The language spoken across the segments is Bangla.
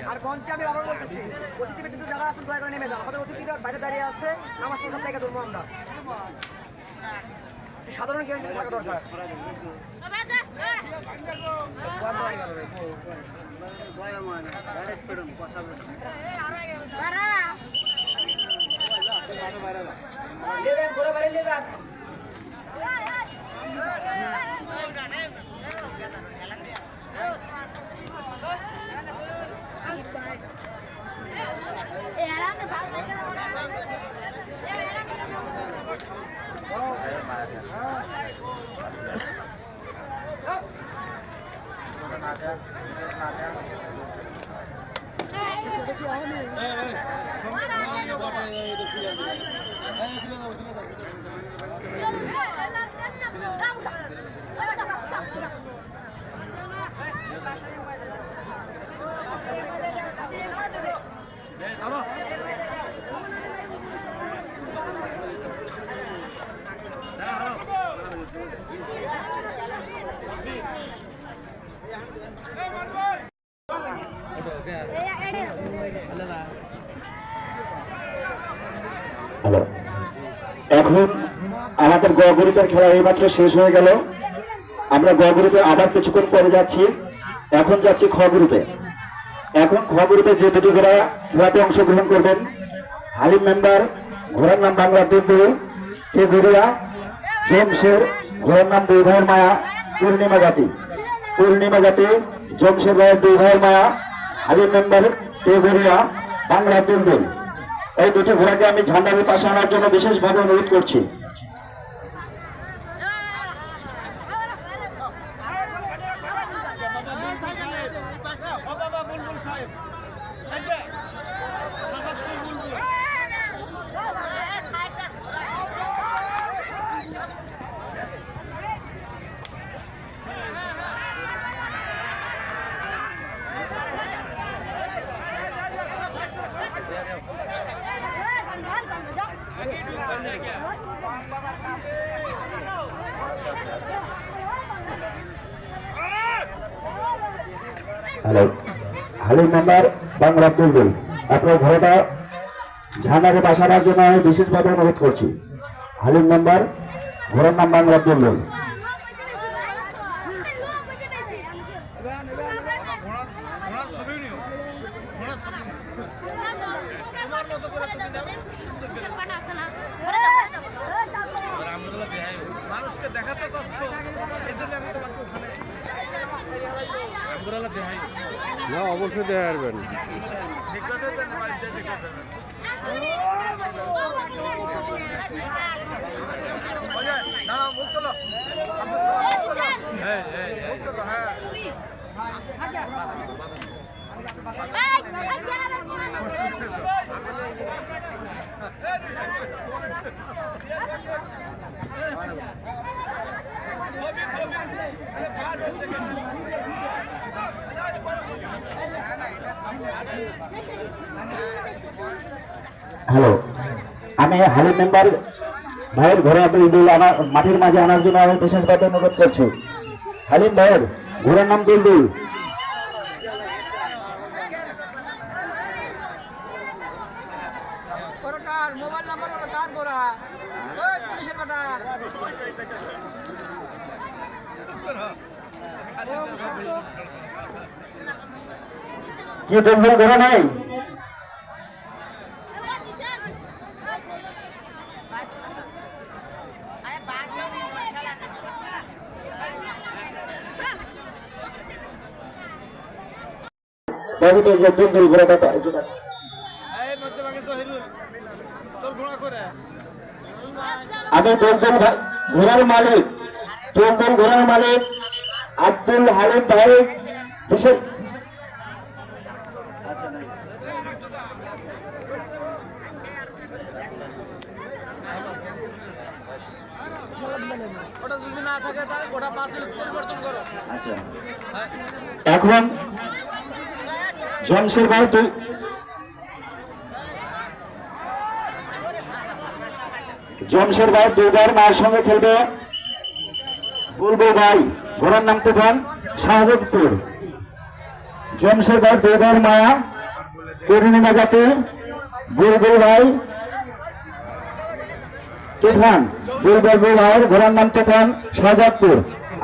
আর মঞ্চে আমি আবার বলতেছি, অতিথি ব্যতীত যারা আছেন দয়া করে নেমে যান। আমাদের অতিথিরা বাইরে দাঁড়িয়ে আসতে আমার সব জায়গা ধরবো আমরা। সাধারণ জ্ঞান থাকা দরকার। হ্যালো, এখন আমাদের গড়গড়িতের খেলা এইমাত্র শেষ হয়ে গেল। আমরা গড়গড়িতে আবার কিছুক্ষণ পরে যাচ্ছি। এখন যাচ্ছি খ গ্রুপে। এখন খ গ্রুপে যে দুটি ঘোড়া খেলাতে অংশগ্রহণ করবেন, হালিম মেম্বার ঘোড়ার নাম বাংলা দুর্দু এ গড়িয়া, জমশের ঘোড়ার নাম দুই ভাইয়ের মায়া পূর্ণিমা গাতি, পূর্ণিমা গাতি জমশের ভাইয়ের দুই ভাইয়ের মায়া, হালিম মেম্বার এ গড়িয়া বাংলা দুর্দুল। এই দুটি ঘোড়াকে আমি ঝান্ডারের পাশে আনার জন্য বিশেষভাবে অনুরোধ করছি। হ্যালো, হালিম মেম্বার বাংলা দুর্দুল, আপনার ঘোড়াটা ঝান্ডারে পাশে আনার জন্য আমি বিশেষভাবে অনুরোধ করছি। হালিম মেম্বার ঘোড়ার নাম বাংলা দুর্দুল। মানুষকে দেখাতে চাচ্ছ, এই জন্য আমি তোমাকে ওখানে না, অবশ্যই দেখে আসবেন। হ্যালো, আমি হালিম মেম্বার ভাইয়ের ঘোড়া দুলদুল আমার মাঠের মাঝে আনার জন্য আমি বিশেষভাবে অনুরোধ করছি। হালিম ভাইয়ের ঘোড়ার নাম দুলদুল। মোবাইল নাম্বার কার ঘোড়া? পুলিশের বেটা। কি দুলদুল ঘোড়া নাই? দুলদুল ঘোড়াটা আমি দুলদুল ঘোড়ার মালিক, দুলদুল ঘোড়ার মালিক আব্দুল হালিম ভাই বিশেষ ওটা যদি না থাকে ওটা বাতিল পরিবর্তন করো। আচ্ছা, এখন জমশের ভাই জমশের ভাই দুবার মায়ের সঙ্গে খেলবে। বুলবুল ভাই ঘোড়ার নাম তুফান শাহজাদপুর। জমশের ভাই দুবার মায়া পূর্ণিমা জাতি। বুলবুল ভাই তুফান, বুলবুল ভাইয়ের ঘোড়ার নাম তুফান শাহজাদপুর।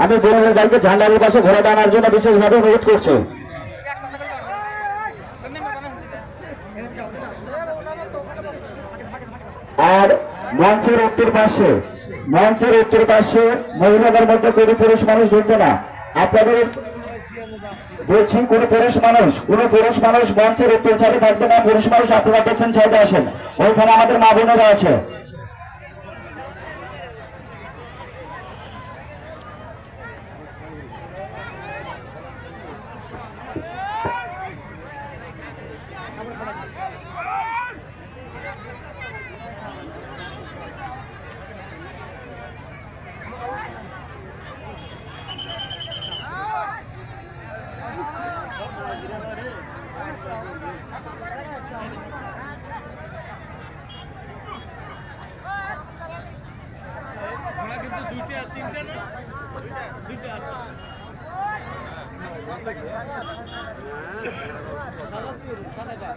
আমি বুলবুল ভাইকে ঝান্ডারের পাশে ঘোড়া টানার জন্য বিশেষভাবে অনুরোধ করছি। আর মঞ্চের উত্তর পাশে মহিলাদের মধ্যে কোনো পুরুষ মানুষ ঢুকবে না। আপনাদের বলছি কোন পুরুষ মানুষ মঞ্চের উত্তর সাইডে থাকবে না। পুরুষ মানুষ আপনারা দক্ষিণ সাইডে আসেন, ওইখানে আমাদের মা বোনেরা আছে। ওরা কিন্তু দুইটা তিনটা না দুইটা আছে। সাদাপুর সাদাটা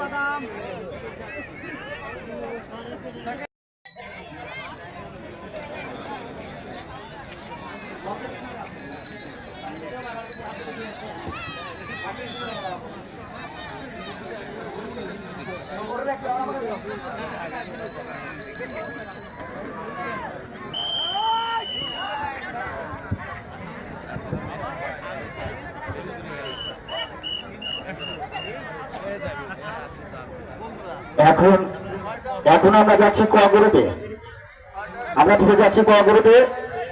বাদাম এখন আমরা যাচ্ছি ক গ্রুপে, আমরা ফিরে যাচ্ছি ক গ্রুপে,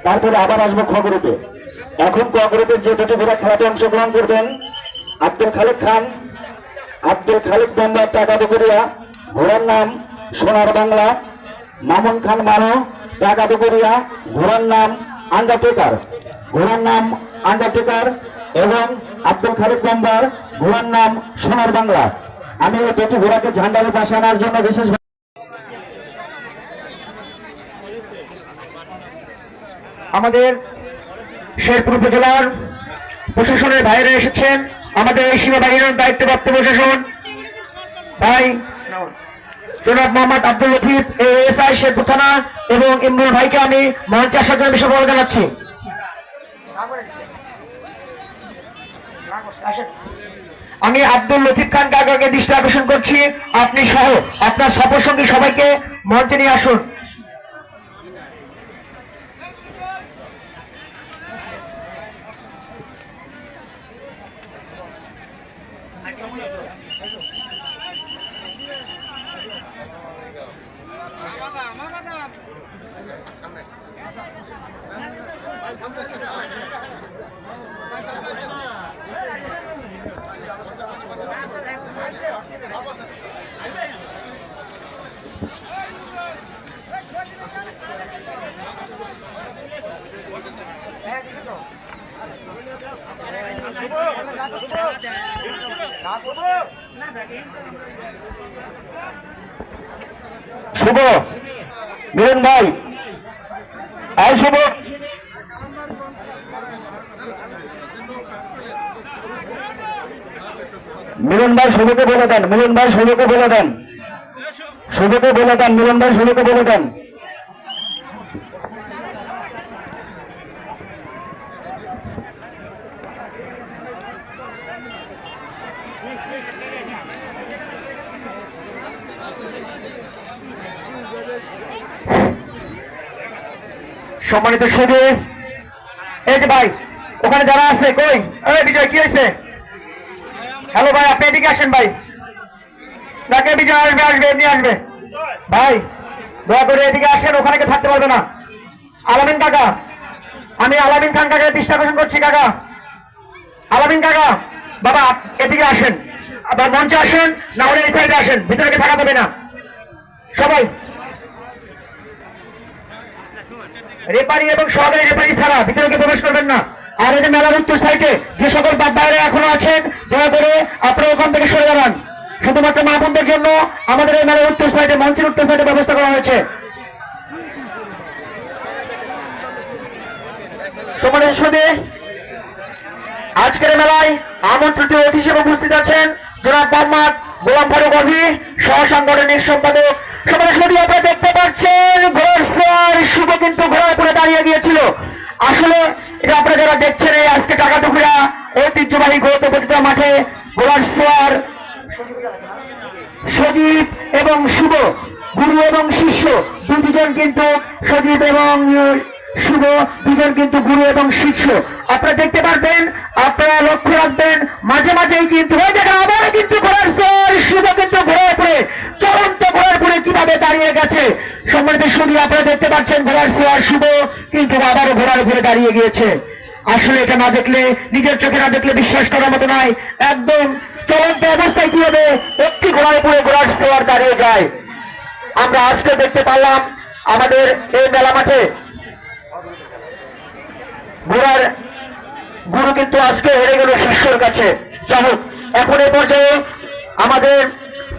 তারপরে আবার আসবো খ গ্রুপে। এখন ক গ্রুপের যে দুটি ঘোড়া খেলাতে অংশগ্রহণ করবেন, আব্দুল খালেক মেম্বার টাকা দুকুরিয়া, ঘোড়ার নাম সোনার বাংলা। মামুন খান মানো টাকা দুকুরিয়া, ঘোড়ার নাম আন্ডারটেকার এবং আব্দুল খালেক মেম্বার ঘোড়ার নাম সোনার বাংলা। আমি ওই দুটি ঘোড়াকে ঝান্ডারের পাশে আনার জন্য বিশেষ আমাদের শেরপুর উপজেলার প্রশাসনের বাইরে এসেছেন, আমাদের এই সীমা বাহিনীর দায়িত্বপ্রাপ্ত প্রশাসন ভাই জনাব মোহাম্মদ আব্দুল লতিফ এএসআই শেরপুর থানা এবং ইমরুল ভাইকে আমি মঞ্চে আসার জন্য বিশেষ অনুরোধ জানাচ্ছি। আমি আব্দুল লতিফ খান কাকাকে দৃষ্টি আকর্ষণ করছি, আপনি সহ আপনার সফর সঙ্গী সবাইকে মঞ্চে নিয়ে আসুন। শুভ, মিলন ভাই, আর শুভ, মিলন ভাই শুভকে বলে দেন, মিলন ভাই শুভকে বলে দেন, শুভকে বলে দেন, মিলন ভাই শুভকে বলে দেন। সম্মানিত সুধী, এই যে ভাই ওখানে যারা আছে কই, এই বিজয় কি হয়েছে? হ্যালো ভাই, আপনি এদিকে আসেন ভাই, ডাকে বিজয় আসবে, আসবে এমনি আসবে ভাই, দয়া করে এদিকে আসেন, ওখানে কেউ থাকতে পারবে না। আলামিন কাকা, আমি আলামিন খান কাকা দৃষ্টি আকর্ষণ করছি। কাকা, আলামিন কাকা, বাবা এদিকে আসেন, আবার মঞ্চে আসেন, না হলে এই সাইডে আসেন, ভিতরে থাকা যাবে না। সবাই রেপারি এবং সহকারী রেপারি ছাড়া ভিতরে প্রবেশ করবেন না। আর এই যে মেলার উত্তর সাইডে যে সকল বাইরে এখনো আছেন, দয়া করে আপনারা ওখান থেকে সরে যাবেন। শুধুমাত্র মা বোনদের জন্য আমাদের এই মেলার উত্তর সাইডে, মঞ্চের উত্তর সাইডে ব্যবস্থা করা হয়েছে। সম্মানিত সুধী, আজকের মেলায় আমন্ত্রিত অতিথি হিসেবে উপস্থিত আছেন জনাব মোহাম্মদ গোলাম ফারুক অভি, সহ সাংগঠনিক সম্পাদক। সমাজ সুধী, আপনারা দেখতে পাচ্ছেন ঘোড়ার স্যার শুভ কিন্তু ঘোড়ার উপরে দাঁড়িয়ে গিয়েছিল। আসলে এটা আপনারা যারা দেখছেন, এই আজকে টাকাটুকুরা ঐতিহ্যবাহী গৌতপতিত মাঠে ঘোড়ার স্যার সজীব এবং শুভ, গুরু এবং শিষ্য দুজন কিন্তু, সজীব এবং শুভ দুজন কিন্তু গুরু এবং শিষ্য। আপনারা দেখতে পারবেন, আপনারা লক্ষ্য রাখবেন, মাঝে মাঝেই কিন্তু হয়ে যাবে আবারও কিন্তু ঘোড়ার স্যার শুভ কিন্তু ঘোড়ার উপরে, চলন্ত ঘোড়ার উপরে কিভাবে দাঁড়িয়ে গেছে। সম্মানিত সুধী, আপনারা দেখতে পাচ্ছেন ঘোড়ার স্যার শুভ কিন্তু আবারও ঘোড়ার উপরে দাঁড়িয়ে গিয়েছে। আসলে এটা না দেখলে, নিজের চোখে না দেখলে বিশ্বাস করার মতো নয়। একদম চলন্ত অবস্থায় কিভাবে একটি ঘোড়ার উপরে ঘোড়ার স্যার দাঁড়িয়ে যায়, আমরা আজকে দেখতে পারলাম আমাদের এই মেলা মাঠে। ঘোড়ার গুরু কিন্তু আজকে হেরে গেল শিষ্যর কাছে। যাই হোক, এখন এই পর্যায়ে আমাদের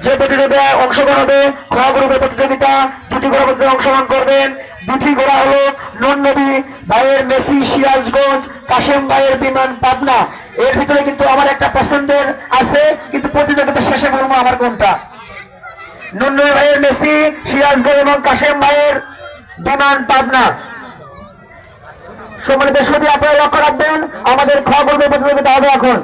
যে প্রতিযোগিতায় অংশগ্রহণ হবে, খ গ্রুপের প্রতিযোগিতা, দুটি ঘোড়া প্রতিযোগিতায় অংশগ্রহণ করবেন। দুটি ঘোড়া হলো নন্নবী ভাইয়ের মেসি সিরাজগঞ্জ, কাশেম ভাইয়ের বিমান পাবনা। এর ভিতরে কিন্তু আমার একটা পছন্দের আছে, কিন্তু প্রতিযোগিতা শেষে বলবো আমার কোনটা। নন্নবী ভাইয়ের মেসি সিরাজগঞ্জ এবং কাশেম ভাইয়ের বিমান পাবনা। সম্মানিত সুধী, আপনারা লক্ষ্য রাখবেন, আমাদের খ গ্রুপের প্রতিযোগিতা হবে এখন।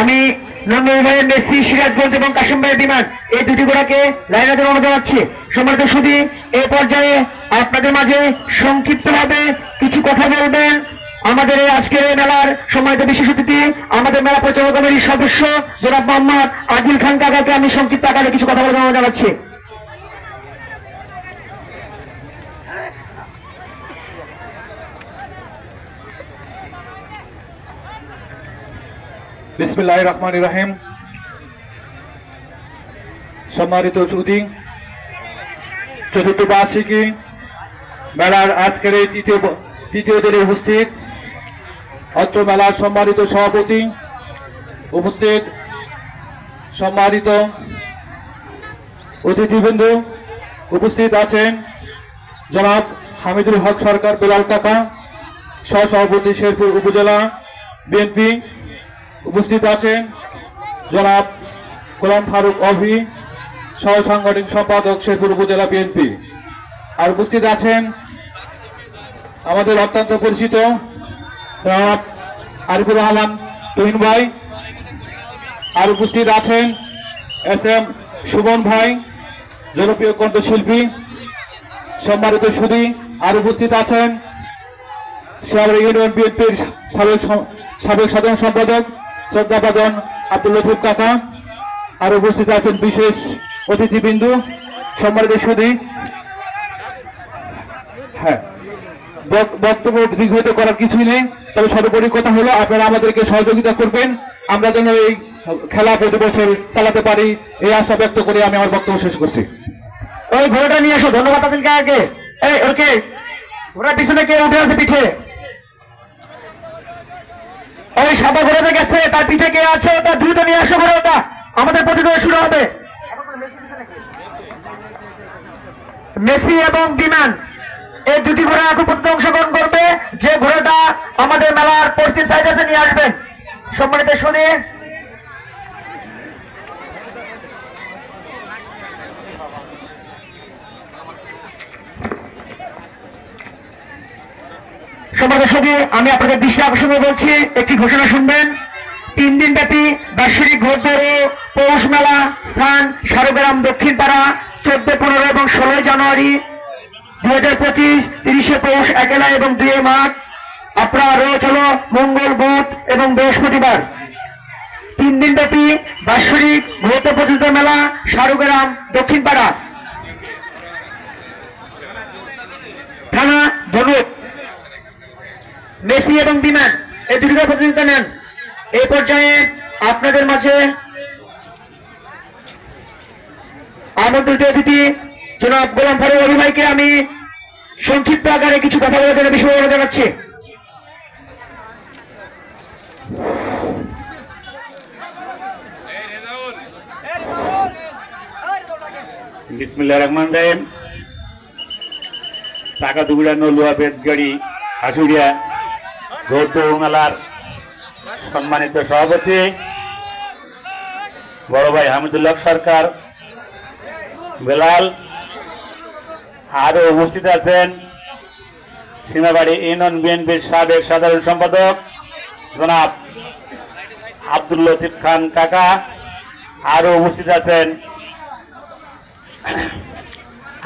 আমি নন্নবী ভাইয়ের মেসি সিরাজগঞ্জ এবং কাশেম ভাইয়ের বিমান, এই দুটি ঘোড়াকে লাইনে দেওয়ার অনুরোধ জানাচ্ছি। সম্মানিত সুধী, এই পর্যায়ে আপনাদের মাঝে সংক্ষিপ্তভাবে কিছু কথা বলবেন আমাদের এই আজকের এই মেলার সম্মানিত বিশেষ অতিথি, আমাদের মেলা পরিচালনা কমিটির সদস্য জনাব মোহাম্মদ আদিল খান কাকাকে আমি সংক্ষিপ্ত আকারে কিছু কথা বলার অনুরোধ জানাচ্ছি। বিসমিল্লাহির রহমানির রহিম। সম্মানিত সুধী, চতুর্থ বার্ষিকী মেলার আজকের এই তৃতীয় দিনে উপস্থিত অত্র মেলার সম্মানিত সভাপতি, উপস্থিত সম্মানিত অতিথিবৃন্দ, উপস্থিত আছেন জনাব হামিদুল হক সরকার বেলাল কাকা, সহসভাপতি শেরপুর উপজেলা বিএনপি, উপস্থিত আছেন জনাব গোলাম ফারুক অভি, সহ সাংগঠনিক সম্পাদক শেরপুর উপজেলা বিএনপি। আর উপস্থিত আছেন আমাদের অত্যন্ত পরিচিত জনাব আরিফুর রহমান তুহিন ভাই। আর উপস্থিত আছেন SM সুমন ভাই, জনপ্রিয় কণ্ঠশিল্পী। সম্মানিত সুধী, আর উপস্থিত আছেন শেয়ার ইউনিয়ন বিএনপির সাবেক সাধারণ সম্পাদক শ্রদ্ধাভাজন আব্দুল লতিফ কাকা, আর উপস্থিত আছেন বিশেষ অতিথিবৃন্দু, সম্মানিত সুধী। হ্যাঁ, বক্তব্য দীর্ঘায়িত করার কিছুই নেই, তবে সর্বোপরি কথা হলো আপনারা আমাদেরকে সহযোগিতা করবেন, আমরা যেন এই খেলা প্রতি বছর চালাতে পারি, এই আশা ব্যক্ত করে আমি আমার বক্তব্য শেষ করছি। ওই ঘোড়াটা নিয়ে আসো। ধন্যবাদ তাদেরকে। আগে এই ওকে ঘোড়ার পিছনে কে উঠে আছে পিঠে? ওই সাদা ঘোড়াতে গেছে, তার পিঠে কে আছে ওটা দ্রুত নিয়ে আসো। ঘোড়াটা আমাদের প্রতিযোগিতা শুরু হবে। এখন কোনো মেসেজ দিছে নাকি? মেসি এবং বিমান এই দুটি ঘোড়া এখন প্রতিযোগিতায় অংশগ্রহণ করবে। যে ঘোড়াটা আমাদের মেলার পশ্চিম সাইড আছে নিয়ে আসবেন। সম্মানিত শুনে সম্মানিত সুধী, আমি আপনাদের দৃষ্টি আকর্ষণ করে বলছি, একটি ঘোষণা শুনবেন। 3 দিন ব্যাপী বার্ষিক ঘোড়দৌড় পৌষ মেলা স্থান সারগ্রাম দক্ষিণপাড়া 14, 15 এবং 16 জানুয়ারি 2025, 30 পৌষ, 1 এবং 2 মাঘ। আপনার রোজ হলো মঙ্গল, বুধ এবং বৃহস্পতিবার। 3 দিন ব্যাপী বার্ষিক ঘোড়দৌড় প্রতিযোগিতা মেলা সারগ্রাম দক্ষিণপাড়া, থানা ধনুক। মেসি এবং বিমান এই দুটি প্রতিযোগিতা নেন। এই পর্যায়ে আপনাদের মাঝে আমন্ত্রিত অতিথি জনাব গোলাম ফারুক আলী ভাইকে আমি সংক্ষিপ্ত আকারে কিছু কথা বলার জন্য বিষয় জানাচ্ছি। বিসমিল্লাহির রহমানির রহিম। টাকা দুগুড়া নলুয়া বেদগাড়ি হাসুরিয়া ঘোড়দৌড় মেলার সম্মানিত সভাপতি বড় ভাই হামিদুল্লাহ সরকার বেলাল, আরো উপস্থিত আছেন সীমাবাড়ি ইউনিয়ন বিএনপির সাবেক সাধারণ সম্পাদক জনাব আব্দুল লতিফ খান কাকা, আরো উপস্থিত আছেন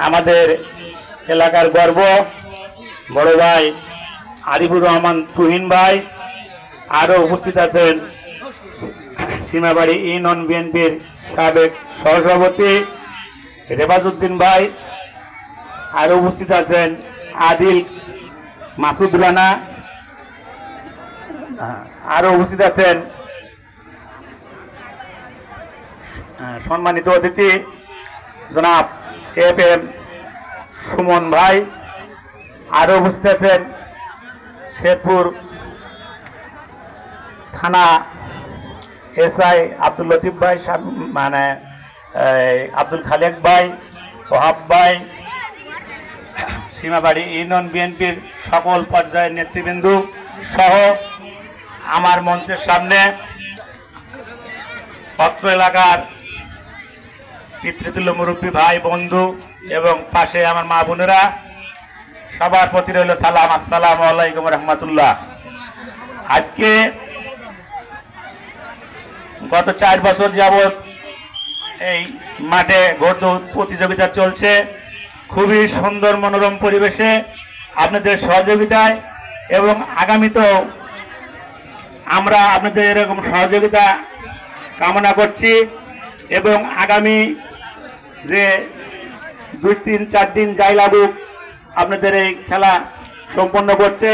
আমাদের এলাকার গর্ব বড় ভাই আরিফুর রহমান তুহিন ভাই, আরো উপস্থিত আছেন সীমাবাড়ি ইউনিয়ন বিএনপির সাবেক সহসভাপতি রেবাজউদ্দিন ভাই, আরো উপস্থিত আছেন আদিল মাসুদ রানা, আরো উপস্থিত আছেন সম্মানিত অতিথি জনাব FM সুমন ভাই, আরো উপস্থিত আছেন শেরপুর থানা SI আব্দুল লতিফ ভাই, মানে আব্দুল খালেক ভাই, ওহাব ভাই, সীমাবাড়ি ইউনিয়ন বিএনপির সকল পর্যায়ের নেতৃবৃন্দ সহ আমার মঞ্চের সামনে অত্র এলাকার পিতৃতুল্য মুরব্বী ভাই বন্ধু এবং পাশে আমার মা বোনেরা, সবার প্রতি রইল সালাম, আসসালামু আলাইকুম রহমতুল্লাহ। আজকে গত 4 বছর যাবৎ এই মাঠে ঘোড়দৌড় প্রতিযোগিতা চলছে, খুবই সুন্দর মনোরম পরিবেশে আপনাদের সহযোগিতায়, এবং আগামীতেও আমরা আপনাদের এরকম সহযোগিতা কামনা করছি। এবং আগামী যে 2, 3, 4 দিন যাই লাগুক আপনাদের এই খেলা সম্পন্ন করতে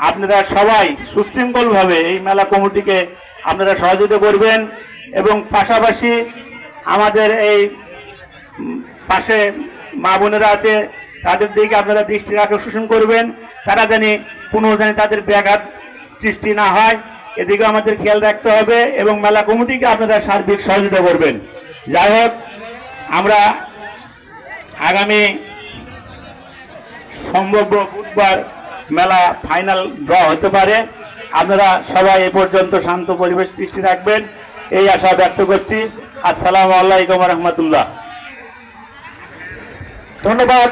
আপনারা সবাই সুশৃঙ্খলভাবে এই মেলা কমিটিকে আপনারা সহযোগিতা করবেন, এবং পাশাপাশি আমাদের এই পাশে মা বোনেরা আছে তাদের দিকে আপনারা দৃষ্টি আকর্ষণ করবেন, তারা কোনো তাদের ব্যাঘাত সৃষ্টি না হয়, এদিকে আমাদের খেয়াল রাখতে হবে, এবং মেলা কমিটিকে আপনারা সার্বিক সহযোগিতা করবেন। যাই হোক, আমরা আগামী সম্ভাব্য বুধবার মেলা ফাইনাল ড্র হতে পারে, আপনারা সবাই এ পর্যন্ত শান্ত পরিবেশ সৃষ্টি রাখবেন এই আশা ব্যক্ত করছি। আসসালামু আলাইকুম রহমতুল্লাহ। ধন্যবাদ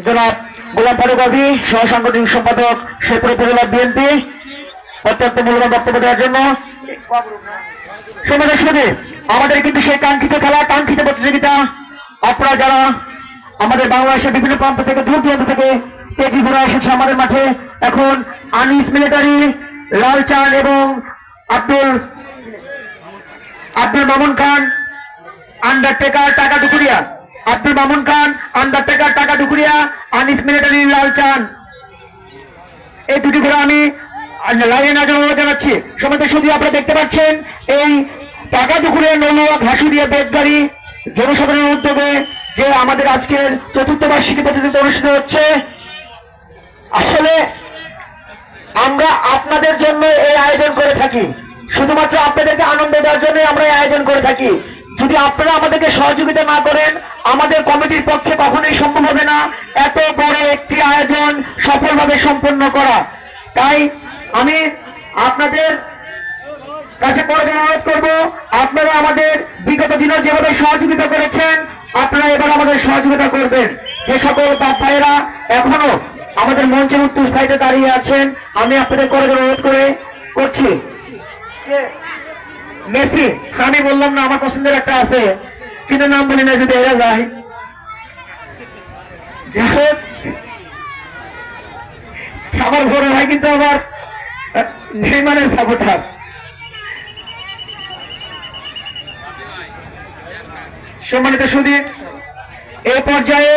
জনাব গোলাম ফারুক আলী, সহ সাংগঠনিক সম্পাদক শেরপুর উপজেলা বিএনপি, অত্যন্ত মূল্যবান বক্তব্য দেওয়ার জন্য। সমাজের সাথে আমাদের কিন্তু সেই কাঙ্ক্ষিত খেলা, কাঙ্ক্ষিত প্রতিযোগিতা, আপনারা যারা আমাদের বাংলাদেশের বিভিন্ন প্রান্ত থেকে দূর দূরান্ত থেকে তেজি ঘোরা এসেছে আমাদের মাঠে, এখন আনিস মিলিটারি, লালচাঁদ এবং আব্দুল মামুন খান আন্ডারটেকার টাকা দুকুরিয়া, আব্দুল মামুন খান আন্ডারটেকার টাকা দুকুরিয়া, আনিস মিলিটারি লালচান। এই দুটি ঘোড়া আমি লাইনে না জন্য জানাচ্ছি। সমাজে শুধু আপনারা দেখতে পাচ্ছেন এই টাকা দুকুরিয়া নলুয়া ঘাসুরিয়া বেদগাড়ি জনসাধারণের উদ্যোগে যে আমাদের আজকের চতুর্থ বার্ষিকী প্রতিযোগিতা অনুষ্ঠিত হচ্ছে। আসলে আমরা আপনাদের জন্য এই আয়োজন করে থাকি, শুধুমাত্র আপনাদেরকে আনন্দ দেওয়ার জন্য আমরা এই আয়োজন করে থাকি। যদি আপনারা আমাদেরকে সহযোগিতা না করেন আমাদের কমিটির পক্ষে কখনোই সম্ভব হবে না এত বড় একটি আয়োজন সফলভাবে সম্পন্ন করা। তাই আমি আপনাদের কাছে পরে অনুরোধ করবো, আপনারা আমাদের বিগত দিনে যেভাবে সহযোগিতা করেছেন আপনারা এবার আমাদের সহযোগিতা করবেন। যে সকল ভাইয়েরা এখনো আমাদের মঞ্চের উত্তর সাইডে দাঁড়িয়ে আছেন আমি আপনাদের করে অনুরোধ করছি। মেসি আমি বললাম না আমার পছন্দের একটা আছে কিন্তু নাম বলি না যদি এরা যায়। আমার বড় ভাই কিন্তু আবার নেইমারের সাপোর্টার। সম্মানিত সুধী, এই পর্যায়ে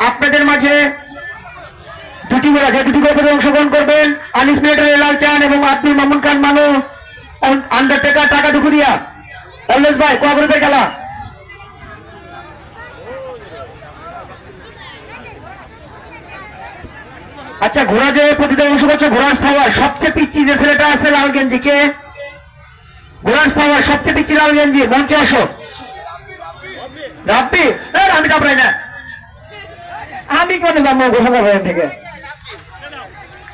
আপনাদের মাঝে দুটি ঘোড়া অংশগ্রহণ করবেন আনিস মিলিটারি লালচান এবং আব্দুল মামুন খান মানু আন্ডারটেকার টাকা দুকুরিয়া। অলওয়েজ ভাই কোয়া গ্রুপের খেলা। আচ্ছা ঘোড়া যে প্রতিযোগিতা অংশ করছে ঘোড়ার সাওয়ার সবচেয়ে পিচ্ছি যে ছেলেটা আছে লাল গেঞ্জি কে? ঘোড়ার সাওয়ার সবচেয়ে পিচ্ছি লাল গেঞ্জি মঞ্চে আসো। রাব্বি আমি কাপড়াই না, আমি কোনে যাবো ঘোষণা করেন থেকে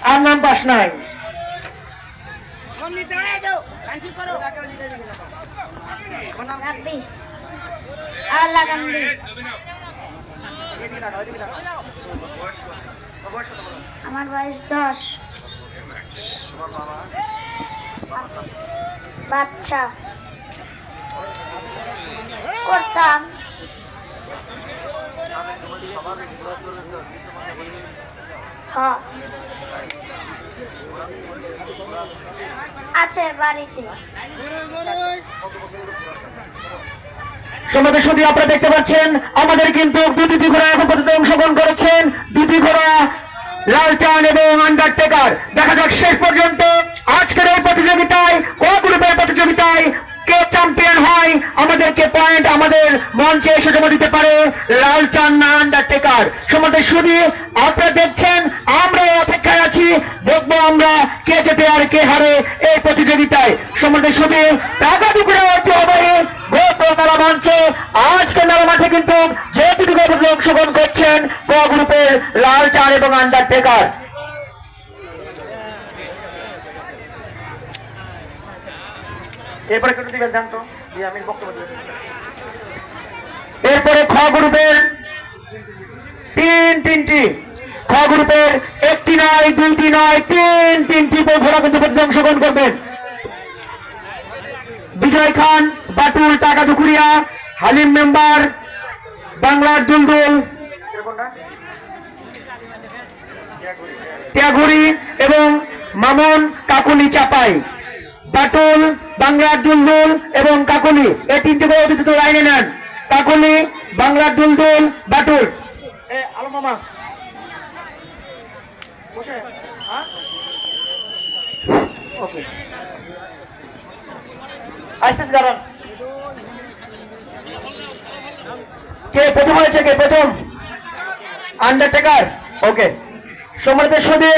আর নাম পাস নাই। রাব্বি আর লাগান দি আমার বয়স 10। বাচ্চা করতাম আছে বাড়িতে। সমাজের শুধু আপনারা দেখতে পাচ্ছেন আমাদের কিন্তু দুটি ঘোড়া এখন পর্যন্ত অংশগ্রহণ করেছেন, দুটি ঘোড়া লালচান এবং আন্ডারটেকার। দেখা যাক শেষ পর্যন্ত আজকের এই প্রতিযোগিতায় ক গ্রুপের প্রতিযোগিতায় কে চ্যাম্পিয়ন হয়, আমাদেরকে পয়েন্ট আমাদের মঞ্চে এসে জমা দিতে পারে লালচান না আন্ডারটেকার। সমাজের শুধু আপনারা দেখছেন আমরা অপেক্ষায় আছি, দেখবো আমরা কে জেতে আর কে হারে এই প্রতিযোগিতায়। সমাজের শুধু টাকা দুপুরে ঐতিহ্যবাহী মেলা মঞ্চে আজকে মেলা মাঠে কিন্তু যে দুটি গ্রুপে অংশগ্রহণ করছেন ক গ্রুপের লালচান এবং আন্ডারটেকার। এরপরে কেটে দিবেন জানতো আমি বক্তব্য দেব। এরপরে খ গ্রুপের তিনটি খ গ্রুপের একটি নয় দুইটি নয় তিনটি ঘোড়া কিন্তু অংশগ্রহণ করবেন। বিজয় খান বাটুল টাকা দুকুরিয়া, হালিম মেম্বার বাংলার দুলদুল ত্যাগুড়ি এবং মামুন কাকুলি চাপাই। বাটুল বাংলার দুলদুল এবং কাকুলি এই তিনটি করে অতিথি লাইনে নেন। কাকুলি বাংলার দুলদুল বাটুল আলো মামা বসে ওকে আসতেছি দাঁড়ান। কে প্রথম হয়েছে? কে প্রথম? আন্ডারটেকার। ওকে সম্মানিত সুধী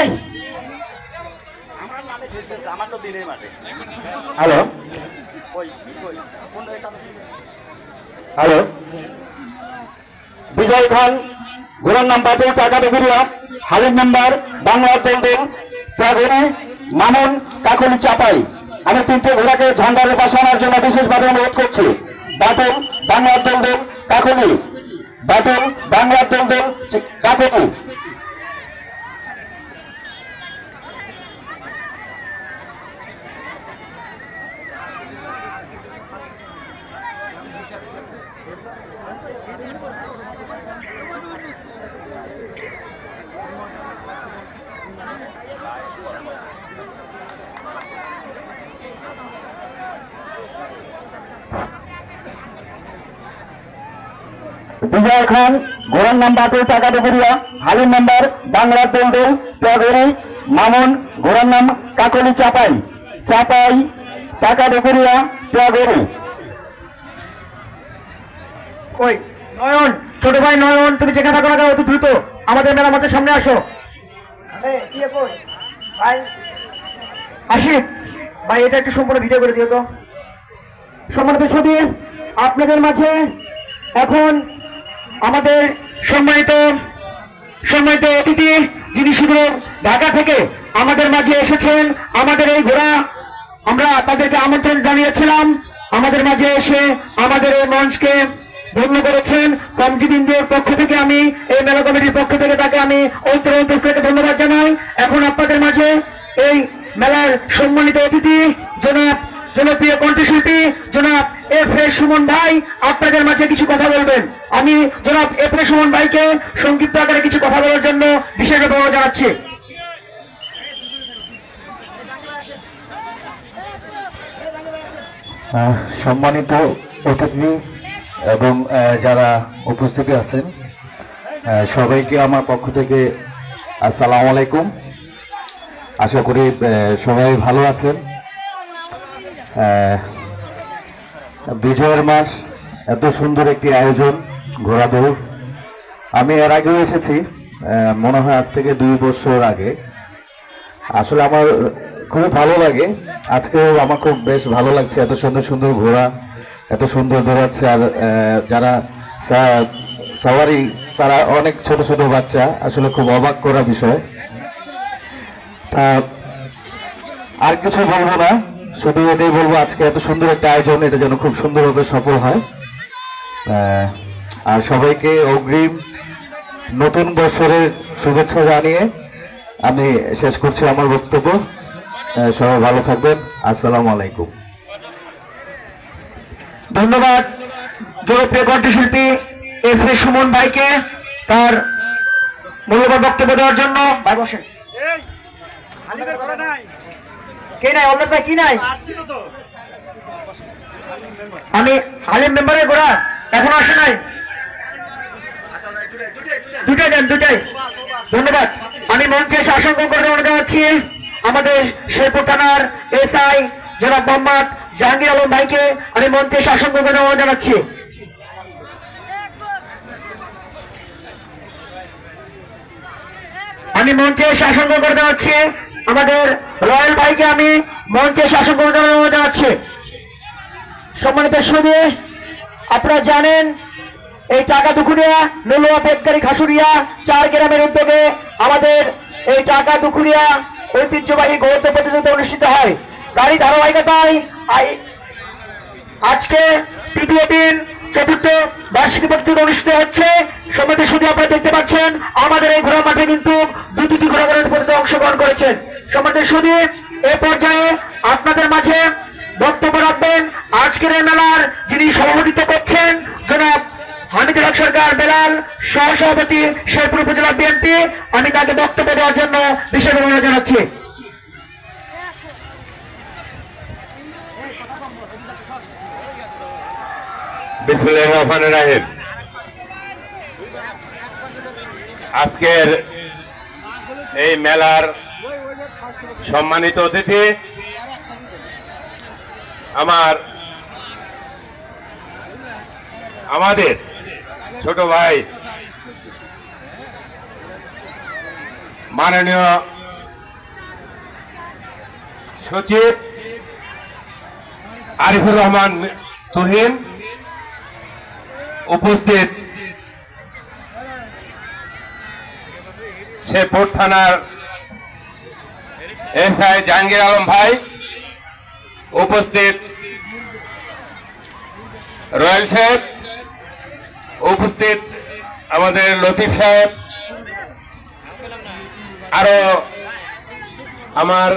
হ্যালো হ্যালো বিজয় খান ঘোড়ার নাম বাটুল টাকা দুকুরিয়া, হালিম মেম্বার বাংলার দুলদুল ত্যাগুড়ি মামুন কাকুলি চাপাই। আমি তিনটে ঘোড়াকে ঝান্ডারে বসানোর জন্য বিশেষভাবে অনুরোধ করছি। বাটুল বাংলার দুলদুল কাকুলি, বাটুল বাংলার দুলদুল কাকুলি। বিজয় খান ঘোড়ার নাম বাটুল টাকা ডুবুরিয়া, হালিম মেম্বার বাংলা দলদল পেয়াগড়ি, মামুন ঘোড়ার নাম কাকলি চাপাই চাপাই টাকা ডুবুরিয়া পেয়াগড়ি। ওই নয়ন, ছোট ভাই নয়ন, তুমি যেখানে থাকো না কেন অতি দ্রুত আমাদের মেলা মঞ্চের সামনে আসো। কি কই ভাই? আশিক ভাই, এটা একটু সম্পূর্ণ ভিডিও করে দিও তো। সম্মানিত সুধী, আপনাদের মাঝে এখন আমাদের সম্মানিত অতিথি, যিনি শুধু ঢাকা থেকে আমাদের মাঝে এসেছেন, আমাদের এই ঘোড়া আমরা তাদেরকে আমন্ত্রণ জানিয়েছিলাম, আমাদের মাঝে এসে আমাদের এই মঞ্চকে ধন্য করেছেন। কমিটিবৃন্দের পক্ষ থেকে আমি, এই মেলা কমিটির পক্ষ থেকে তাকে আমি অন্তঃস্থল ধন্যবাদ জানাই। এখন আপনাদের মাঝে এই মেলার সম্মানিত অতিথি জনপ্রিয় কণ্ঠশিল্পী জনাব এফ এ সুমন ভাই আপনাদের মাঝে কিছু কথা বলবেন। আমি জনাব এফ এ সুমন ভাইকে সংক্ষিপ্ত আকারে কিছু কথা বলার জন্য বিশেষভাবে অনুরোধ জানাচ্ছি। সম্মানিত অতিথি এবং যারা উপস্থিত আছেন, সবাইকে আমার পক্ষ থেকে আসসালামু আলাইকুম। আশা করি সবাই ভালো আছেন। বিজয়ের মাস, এত সুন্দর একটি আয়োজন ঘোড়া দৌড়, আমি এর আগেও এসেছি, মনে হয় আজ থেকে 2 বছর আগে। আসলে আমার খুবই ভালো লাগে, আজকেও আমার খুব বেশ ভালো লাগছে। এত সুন্দর সুন্দর ঘোড়া এত সুন্দর দৌড়াচ্ছে, আর যারা সওয়ারি তারা অনেক ছোট ছোট বাচ্চা, আসলে খুব অবাক করা বিষয়। তা আর কিছু বলবো না, শুধু এটাই বলবো আজকে এত সুন্দর একটা আয়োজন, এটা যেন খুব সুন্দরভাবে সফল হয়। আর সবাইকে অগ্রিম নতুন বছরের শুভেচ্ছা জানিয়ে আমি শেষ করছি আমার বক্তব্য। সবাই ভালো থাকবেন, আসসালামু আলাইকুম। ধন্যবাদ জনপ্রিয় কণ্ঠশিল্পী এফ এ সুমন ভাইকে তার মূল্যবান বক্তব্য দেওয়ার জন্য। ভাই বসেন। হালিমের ঘরে নাই, কে নাই? অল্লাদ ভাই কি নাই? আসছিল তো। আমি হালিম মেম্বারের ঘোড়া এখনো আসে নাই। দুটাই দেন, দুটাই। ধন্যবাদ। আমি মঞ্চে এসে অসংখ্য করে জানাচ্ছি আমাদের শেরপুর থানার এসআই জনাব মোহাম্মদ জাহাঙ্গীর আলম ভাইকে আমি মঞ্চে এসে অসংখ্য করে জানাচ্ছি। আমি মঞ্চে এসে অসংখ্য করে জানাচ্ছি আমাদের রয়্যাল ভাইকে আমি মঞ্চে এসে অসংখ্য করে জানাচ্ছি। সম্মানিত সুধী, আপনারা জানেন এই টাকা দুখুরিয়া নলুয়া বেদগাড়ি খাসুরিয়া 4 গ্রামের উদ্যোগে আমাদের এই টাকা দুখুরিয়া ঐতিহ্যবাহী গৌরব প্রতিযোগিতা অনুষ্ঠিত হয়। তারই ধারাবাহিকতায় আজকে তৃতীয় দিন 4র্থ বার্ষিকী প্রতিযোগিতা অনুষ্ঠিত হচ্ছে। সম্মানিত সুধী, আপনারা দেখতে পাচ্ছেন আমাদের এই ঘোড়া মাঠে কিন্তু 2টি ঘোড়া প্রতিযোগিতায় অংশগ্রহণ করেছেন। সম্মানিত সুধী, এ পর্যায়ে আপনাদের মাঝে বক্তব্য রাখবেন আজকের এই মেলার যিনি সভাপতিত্ব করছেন জনাব হামিদুল হক সরকার বেলাল, সহসভাপতি শেরপুর উপজেলা বিএনপি। আমি তাকে বক্তব্য দেওয়ার জন্য বিশেষ অনুরোধ জানাচ্ছি। বিসমিল্লাহির রহমানির রহিম। আজকের এই মেলার সম্মানিত অতিথি আমাদের ছোট ভাই মাননীয় সচিব আরিফুর রহমান তুহিন, উপস্থিত শেরপুর থানার এসআই জাহাঙ্গীর আলম ভাই, উপস্থিত রয়্যাল সাহেব, উপস্থিত আমাদের লতিফ সাহেব, আরো আমার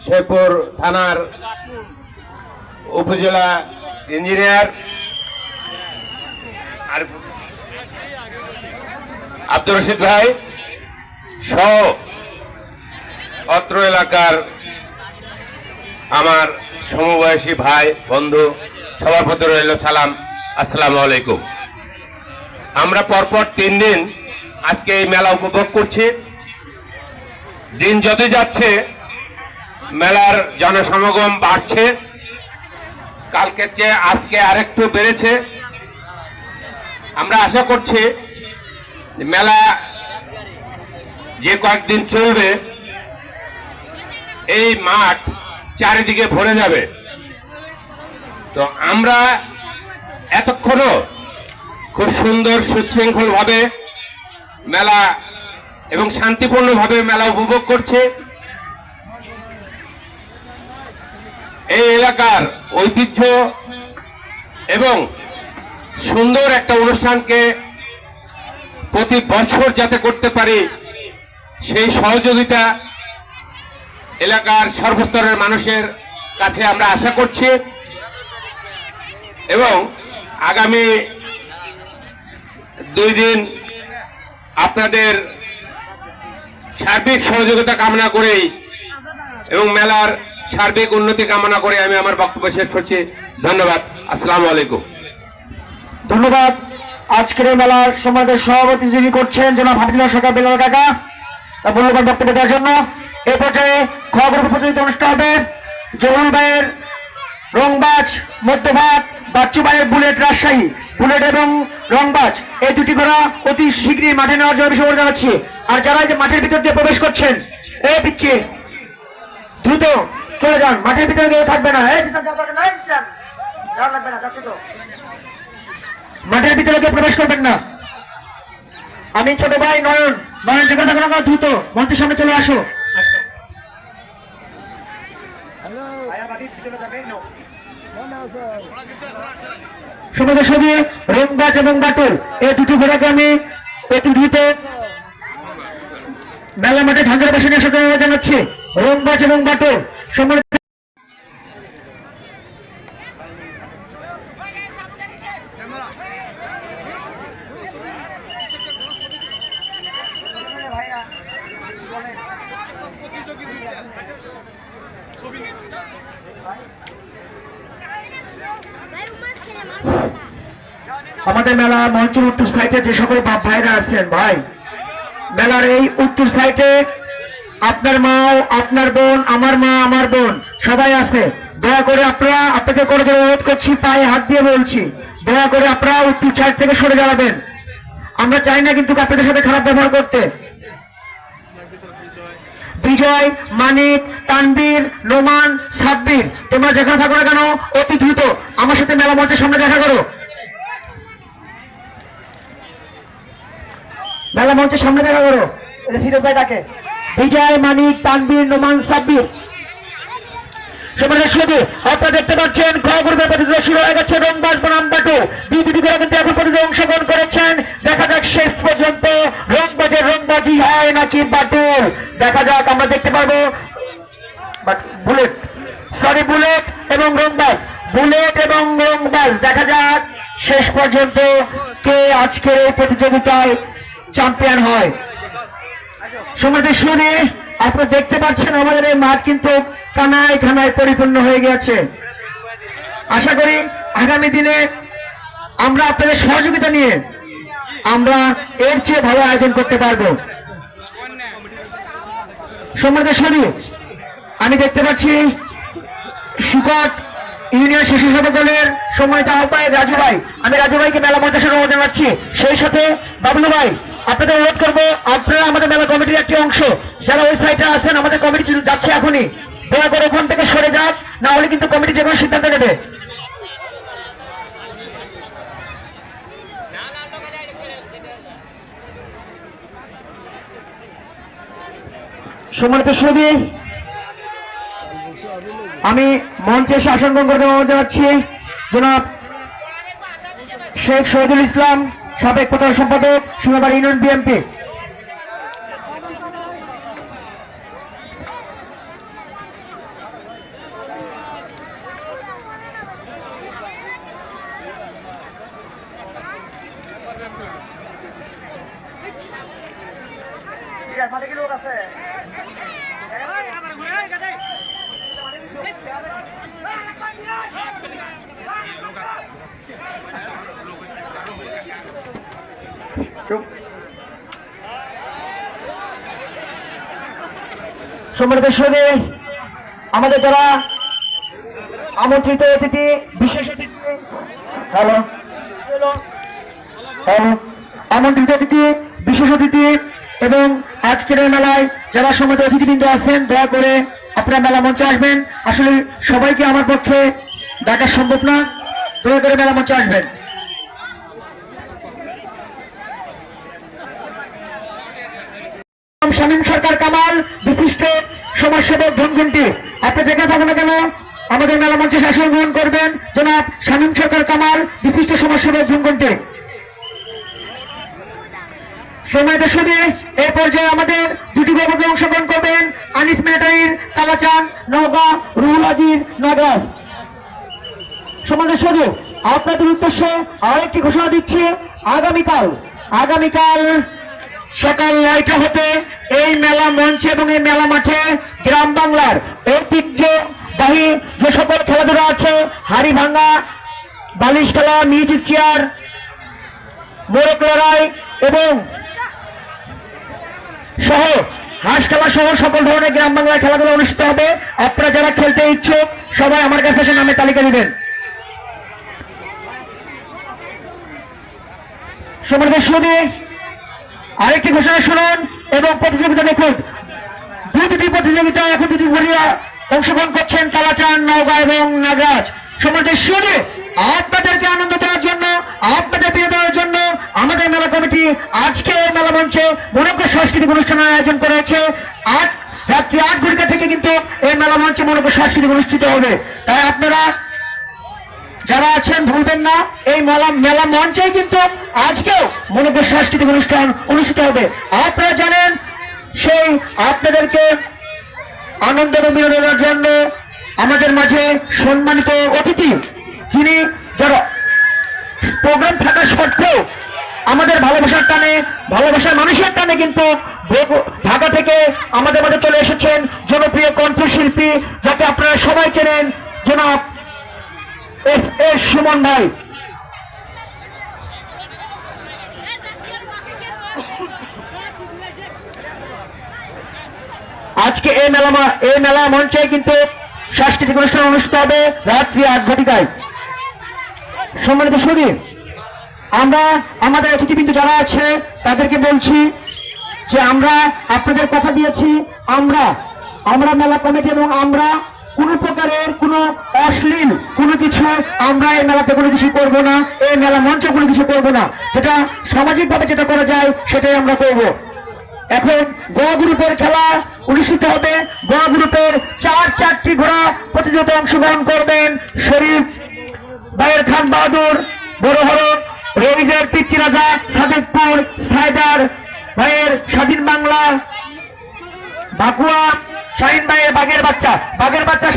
শেরপুর থানার উপজেলা ইঞ্জিনিয়ার আব্দুর রশিদ ভাই সহ অত্র এলাকার আমার সমবয়সী ভাই বন্ধু, সবার প্রতি রইল সালাম, আসসালামু আলাইকুম। আমরা পরপর 3 দিন আজকে এই মেলা উপভোগ করছি। দিন যত যাচ্ছে মেলার জনসমাগম বাড়ছে, কালকের চেয়ে আজকে আরেকটু বেড়েছে। আমরা আশা করছি মেলা যে কয়েকদিন চলবে এই মাঠ চারিদিকে ভরে যাবে। তো আমরা এতক্ষণও খুব সুন্দর সুশৃঙ্খল ভাবে মেলা এবং শান্তিপূর্ণভাবে মেলা উপভোগ করছে। এই এলাকার ঐতিহ্য এবং সুন্দর একটা অনুষ্ঠানকে প্রতি বছর যাতে করতে পারি সেই সহযোগিতা এলাকার সর্বস্তরের মানুষের কাছে আমরা আশা করছি এবং আগামী 2 দিন আপনাদের সার্বিক সহযোগিতা কামনা করেই এবং মেলার সার্বিক উন্নতি কামনা করে আমি আমার বক্তব্য শেষ করছি। ধন্যবাদ। আসসালামু আলাইকুম। ধন্যবাদ। আজকের এই মেলার সম্মানিত সভাপতি যিনি করছেন জনাব হাবিবুল্লাহ সরকার বেলাল কাকা, তার মূল্যবান বক্তব্য দেওয়ার জন্য। এই পর্যায়ে খ গ্রুপ প্রতিযোগিতা অনুষ্ঠান হবে। জহুরুল ভাইয়ের রংবাজ মধ্যভাগ, বাচ্চু ভাইয়ের বুলেট রাজশাহী, বুলেট এবং রংবাজ এই দুটি ঘোড়া অতি শীঘ্রই মাঠে নেওয়ার জন্য বিষয় জানাচ্ছি। আর যারা যে মাঠের ভিতর দিয়ে প্রবেশ করছেন এই পিচ্ছি দ্রুত চলে যান, মাঠের ভিতরে কেউ থাকবে না। লাগবে না, যাচ্ছে তো, মাঠের ভিতরে কেউ প্রবেশ করবেন না। আমি ছোট ভাই নয়ন, যেখানে থাকো না দ্রুত মঞ্চের সামনে চলে আসো। সমাজের সঙ্গে রংবাজ এবং বাটুল এই দুটি ঘোড়াকে আমি অতি দ্রুত মেলা মাঠে ঢাকার পাশে নিয়ে আসার জন্য জানাচ্ছি। রংবাজ এবং বাটুল সম্মানিত আমাদের মেলা মঞ্চের উত্তর সাইডে যে সকল বাপ ভাইরা আছেন, ভাই মেলার এই উত্তর সাইডে আপনার মা, আপনার বোন, আমার মা, আমার বোন সবাই আছে। দয়া করে আপনারা, আপনাকে করে অনুরোধ করছি, পায়ে হাত দিয়ে বলছি, দয়া করে আপনারা উত্তর সাইড থেকে সরে দাঁড়াবেন। আমরা চাই না কিন্তু আপনাদের সাথে খারাপ ব্যবহার করতে। বিজয়, মানিক, তানবীর, নোমান, সাব্বির তোমরা যেখানে থাকো না কেন অতি দ্রুত আমার সাথে মেলা মঞ্চের সামনে দেখা করো। মেলা মঞ্চের সামনে দেখা করো। ফিরোজ ভাই ডাকে। বিজয়, মানিক, তানবীর, নোমান, সাব্বির আপনারা দেখতে পাচ্ছেন খ গ্রুপের প্রতিযোগিতা শুরু হয়ে গেছে। রংবাজ বনাম বাটু দুটি করে কিন্তু এখন প্রতিযোগিতা অংশগ্রহণ করেছেন। দেখা যাক শেষ পর্যন্ত রংবাজের রংবাজি হয় নাকি বাটুল, দেখা যাক। আমরা দেখতে পারবো বুলেট এবং রংবাজ, বুলেট এবং রংবাজ, দেখা যাক শেষ পর্যন্ত কে আজকের এই প্রতিযোগিতায় চ্যাম্পিয়ন হয়। সমাজের শুনে আপনারা দেখতে পাচ্ছেন আমাদের এই মাঠ কিন্তু খানায় খানায় পরিপূর্ণ হয়ে গেছে। আশা করি আগামী দিনে আমরা আপনাদের সহযোগিতা নিয়ে আমরা এর চেয়ে ভালো আয়োজন করতে পারবো। সমাজের শুনে আমি দেখতে পাচ্ছি সুকট ইউনিয়ন শিশু সভা দলের সম্মানিত আহ্বায়ক রাজু ভাই, আমি রাজু ভাইকে মেলা মঞ্চে অনুমোদন জানাচ্ছি। সেই সাথে বাবলু ভাই, আপনাদের অনুরোধ করবো আপনারা আমাদের মেলা কমিটির একটি অংশ, যারা ওই সাইডে আছেন আমাদের কমিটি যাচ্ছে এখনই, দয়া করে ওখান থেকে সরে যাক, না হলে কিন্তু কমিটি যে কোনো সিদ্ধান্ত নেবে। সম্মানিত সুধী, আমি মঞ্চে এসে আসন গ্রহণ করতে অনুরোধ জানাচ্ছি জনাব শেখ শহীদুল ইসলাম, সাবেক প্রচার সম্পাদক, সিঙ্গাবাড়ি ইউনিয়ন বিএনপি। লোক আছে সম্মানিত সুধী, আমাদের যারা আমন্ত্রিত অতিথি, বিশেষ অতিথি, হ্যালো আমন্ত্রিত অতিথি, বিশেষ অতিথি এবং আজকের এই মেলায় যারা সম্মানিত অতিথিবৃন্দ আছেন, দয়া করে আপনারা মেলা মঞ্চে আসবেন। আসলে সবাইকে আমার পক্ষে ডাকা সম্ভব না, দয়া করে মেলা মঞ্চে আসবেন। শামীম সরকার কামাল, বিশিষ্ট সমাজসেবক ধনঘন্টি, আপনি যেখানে থাকুন না কেন আমাদের মেলা মঞ্চে শাসন গ্রহণ করবেন জনাব শামীম সরকার কামাল, বিশিষ্ট সমাজসেবক ধনঘন্টি। সময় দেশে এই পর্যায়ে আমাদের দুটি গল্পে অংশগ্রহণ করবেন আনিস মিলিটারির কালাচান, নওগাঁ, রুহুল আজির, নাগরাজ। সময় দেশে আপনাদের উদ্দেশ্যে আরেকটি ঘোষণা দিচ্ছি, আগামীকাল সকাল 9টা হতে এই মেলা মঞ্চে এবং এই মেলা মাঠে গ্রাম বাংলার ঐতিহ্যবাহী যে সকল খেলাধুলা আছে, হাড়ি ভাঙা, বালিশ খেলা, মিউজিক চেয়ার, মোরগ লড়াই এবং সহ হাঁস খেলা সহ সকল ধরনের গ্রাম বাংলার খেলাধুলা অনুষ্ঠিত হবে। আপনারা যারা খেলতে ইচ্ছুক সবাই আমার কাছে এসে নামে তালিকা দিবেন। সম্মানিত সুধী, আরেকটি ঘোষণা শুনুন এবং প্রতিযোগিতা দেখুন। দুটি প্রতিযোগিতা এখন দুটি ঘুরিয়া অংশগ্রহণ করছেন কালাচান, নওগাঁ এবং নাগরাজ। সম্মানিত সুধী, আপনাদেরকে আনন্দ দেওয়ার জন্য, আপনাদের প্রিয় দেওয়ার জন্য আমাদের মেলা কমিটি আজকে মেলা মঞ্চে মনোজ্ঞ সাংস্কৃতিক অনুষ্ঠানের আয়োজন করেছে। আজ রাত্রি 8 ঘটিকা থেকে কিন্তু এই মেলা মঞ্চে মনোজ্ঞ সাংস্কৃতিক অনুষ্ঠিত হবে। তাই আপনারা যারা আছেন ভুলবেন না, এই মেলা মঞ্চে কিন্তু আজকেও মনোজ্ঞ সাংস্কৃতিক অনুষ্ঠান অনুষ্ঠিত হবে। আপনারা জানেন, সেই আপনাদেরকে আনন্দ এবং বিনোদনের জন্য আমাদের মাঝে সম্মানিত অতিথি, যিনি যারা প্রোগ্রাম থাকা সত্ত্বেও আমাদের ভালোবাসার মানুষের টানে কিন্তু ঢাকা থেকে আমাদের মাঝে চলে এসেছেন জনপ্রিয় কণ্ঠশিল্পী, যাকে আপনারা সবাই চেনেন, জনাব এস সুমন ভাই। আজকে এই মেলা মঞ্চে কিন্তু সাংস্কৃতিক অনুষ্ঠান অনুষ্ঠিত হবে রাত্রি 8 ঘটিকায়। সম্মানিত সুধী, আমরা আমাদের অতিথিবৃন্দ যারা আছে তাদেরকে বলছি যে আমরা আপনাদের কথা দিয়েছি, আমরা মেলা কমিটি এবং আমরা কোন প্রকারের কোন অশ্লীল কোনো কিছু আমরা এই মেলাতে কোনো কিছু করব না, এই মেলা মঞ্চ কোনো কিছু করব না। যেটা সামাজিকভাবে যেটা করা যায় সেটাই আমরা করব। এখন গ গ্রুপের খেলা অনুষ্ঠিত হবে। গ গ্রুপের 4টি ঘোড়া প্রতিযোগিতায় অংশগ্রহণ করবেন শরীফ ভাইয়ের খান বাহাদুর, বড় হরফ, রবিজের পিচ্চি রাজা, সাদেকপুর সাইদার ভাইয়ের স্বাধীন বাংলা, বাকুয়া শাহিন ভাইয়ের বাঘের বাচ্চা,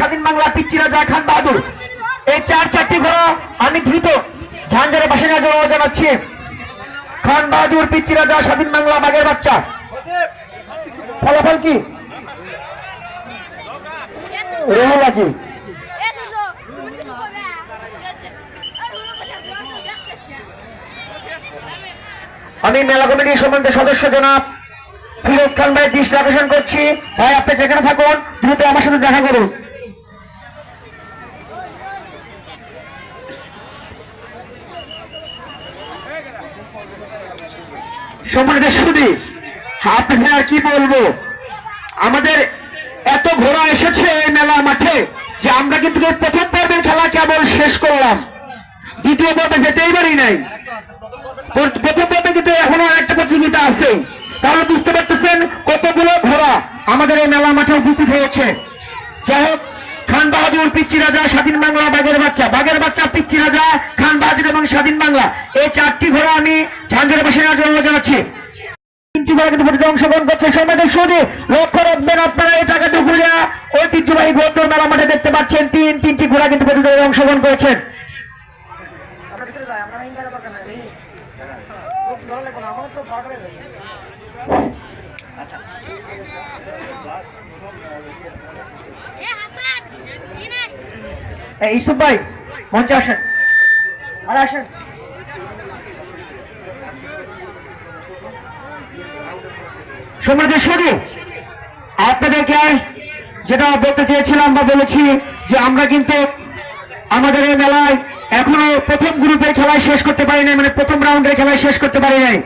স্বাধীন বাংলা, পিচ্চি রাজা, খান বাহাদুর। এই 4টি ঘোড়া আমি দ্রুত ঝাঞ্ঝারে পাশে নেওয়ার জন্য জানাচ্ছি। খান বাহাদুর, পিচ্চি রাজা, স্বাধীন বাংলা, বাঘের বাচ্চা। ফলাফল কি? রহুল আজি। আমি মেলা কমিটির সম্বন্ধে সদস্য জনাব ফিরোজ খান ভাই দৃষ্টি আকর্ষণ করছি। ভাই, আপনি যেখানে থাকুন দ্রুত আমার সাথে দেখা করুন। সম্মানিত সুধী, আপনাদের আর কি বলবো, আমাদের এত ঘোড়া এসেছে এই মেলা মাঠে যে আমরা কিন্তু প্রথম পর্বের খেলা কেবল শেষ করলাম, দ্বিতীয় পর্বে যেতেই পারি নাই। প্রথম পর্বে কিন্তু এখনো একটা প্রতিযোগিতা আছে। তাহলে বুঝতে পারতেছেন কতগুলো ঘোড়া আমাদের এই মেলা মাঠে উপস্থিত হয়েছে। যাই হোক, খান বাহাদুর, পিচ্চি রাজা, স্বাধীন বাংলা, বাঘের বাচ্চা, পিচ্চি রাজা, খান বাহাদুর এবং স্বাধীন বাংলা, এই 4টি ঘোড়া আমি ঝাঞ্ঝারে পাশে নেওয়ার জন্য জানাচ্ছি। 3টি ঘোড়া কিন্তু অংশগ্রহণ করছে। সমাজের সুদে লক্ষ্য রাখবেন, আপনারা এই টাকা দুপুরিয়া ঐতিহ্যবাহী ঘোড়দৌড় মেলা মাঠে দেখতে পাচ্ছেন। 3টি ঘোড়া কিন্তু প্রতিযোগিতায় অংশগ্রহণ করেছেন। ইসুফ ভাই মঞ্চে আসেন, আর আসেন। সম্মানিত সুধী, আপনাদেরকে যেটা বলতে চেয়েছিলাম বা বলেছি যে আমরা কিন্তু আমাদের এই মেলায় এখনো প্রথম গ্রুপের খেলায় শেষ করতে পারি নাই, মানে প্রথম রাউন্ডের খেলায় শেষ করতে পারি নাই।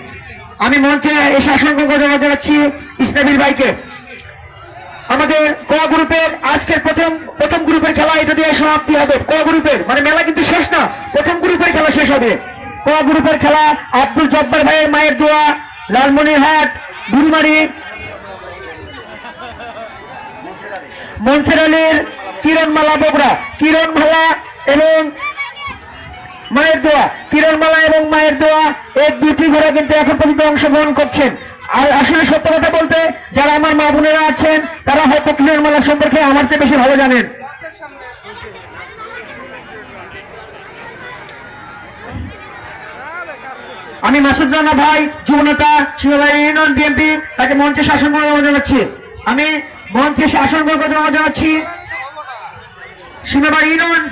আমি মঞ্চে এসে অসংখ্য ধন্যবাদ জানাচ্ছি ইসলামীর ভাইকে। আমাদের ক গ্রুপের আজকের প্রথম গ্রুপের খেলা এটা দিয়ে সমাপ্তি হবে। ক গ্রুপের মানে মেলা কিন্তু শেষ না, প্রথম গ্রুপের খেলা শেষ হবে। ক গ্রুপের খেলা আব্দুল জব্বার ভাইয়ের মায়ের দোয়া, লালমনিরহাট বুড়িমারি মনসুর আলীর কিরণমালা বগুড়া, কিরণমালা এবং মায়ের দোয়া, কিরণমালা এবং মায়ের দোয়া এই দুটি ঘোড়া কিন্তু এখন পর্যন্ত অংশগ্রহণ করছেন। আর আসলে সত্য কথা বলতে যারা আমার মা বোনেরা আছেন তারা হয়তো কিরণমালা সম্পর্কে আমার চেয়ে বেশি ভালো জানেন। আমি মাসুদ রানা ভাই যুবনেতা সিংহবাড়ি ইউনিয়ন বিএনপি তাকে মঞ্চে শাসন করে জানাচ্ছি। আমি মঞ্চে শাসন করে জানাচ্ছি সিংহবাড়ি ইউনিয়ন